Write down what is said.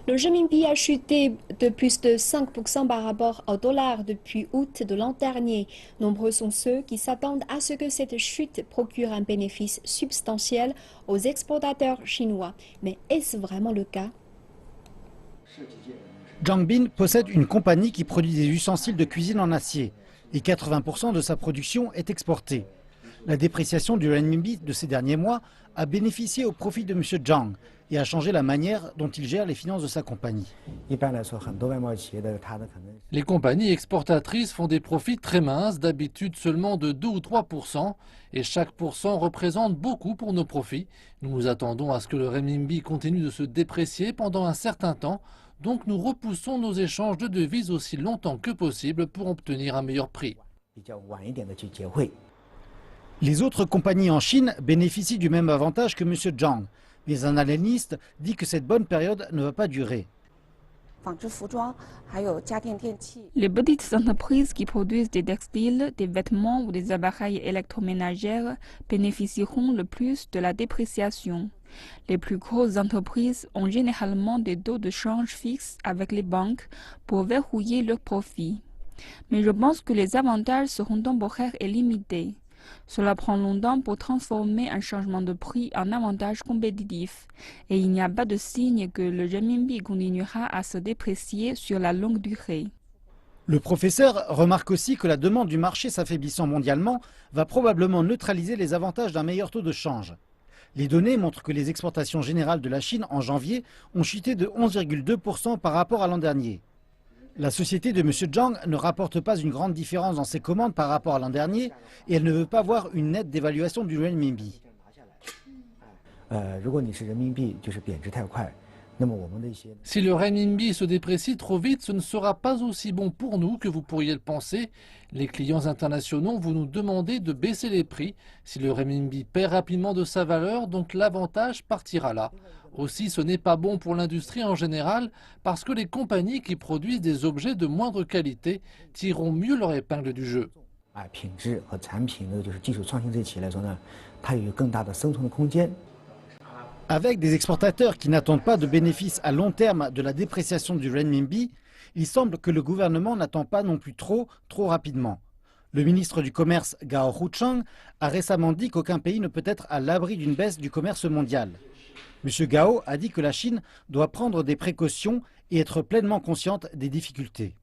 Le renminbi a chuté de plus de 5% par rapport au dollar depuis août de l'an dernier. Nombreux sont ceux qui s'attendent à ce que cette chute procure un bénéfice substantiel aux exportateurs chinois. Mais est-ce vraiment le cas? Zhang Bin possède une compagnie qui produit des ustensiles de cuisine en acier et 80% de sa production est exportée. La dépréciation du renminbi de ces derniers mois a bénéficié au profit de M. Zhang et a changé la manière dont il gère les finances de sa compagnie. Les compagnies exportatrices font des profits très minces, d'habitude seulement de 2 ou 3%, et chaque pourcent représente beaucoup pour nos profits. Nous nous attendons à ce que le renminbi continue de se déprécier pendant un certain temps, donc nous repoussons nos échanges de devises aussi longtemps que possible pour obtenir un meilleur prix. Les autres compagnies en Chine bénéficient du même avantage que M. Zhang, mais un analyste dit que cette bonne période ne va pas durer. Les petites entreprises qui produisent des textiles, des vêtements ou des appareils électroménagers bénéficieront le plus de la dépréciation. Les plus grosses entreprises ont généralement des taux de change fixes avec les banques pour verrouiller leurs profits. Mais je pense que les avantages seront temporaires et limités. Cela prend longtemps pour transformer un changement de prix en avantage compétitif et il n'y a pas de signe que le renminbi continuera à se déprécier sur la longue durée. Le professeur remarque aussi que la demande du marché s'affaiblissant mondialement va probablement neutraliser les avantages d'un meilleur taux de change. Les données montrent que les exportations générales de la Chine en janvier ont chuté de 11,2% par rapport à l'an dernier. La société de M. Zhang ne rapporte pas une grande différence dans ses commandes par rapport à l'an dernier et elle ne veut pas voir une nette dévaluation du renminbi. Si le renminbi se déprécie trop vite, ce ne sera pas aussi bon pour nous que vous pourriez le penser. Les clients internationaux vont nous demander de baisser les prix. Si le renminbi perd rapidement de sa valeur, donc l'avantage partira là. Aussi, ce n'est pas bon pour l'industrie en général parce que les compagnies qui produisent des objets de moindre qualité tireront mieux leur épingle du jeu. Avec des exportateurs qui n'attendent pas de bénéfices à long terme de la dépréciation du renminbi, il semble que le gouvernement n'attend pas non plus trop rapidement. Le ministre du Commerce, Gao Huchang, a récemment dit qu'aucun pays ne peut être à l'abri d'une baisse du commerce mondial. M. Gao a dit que la Chine doit prendre des précautions et être pleinement consciente des difficultés.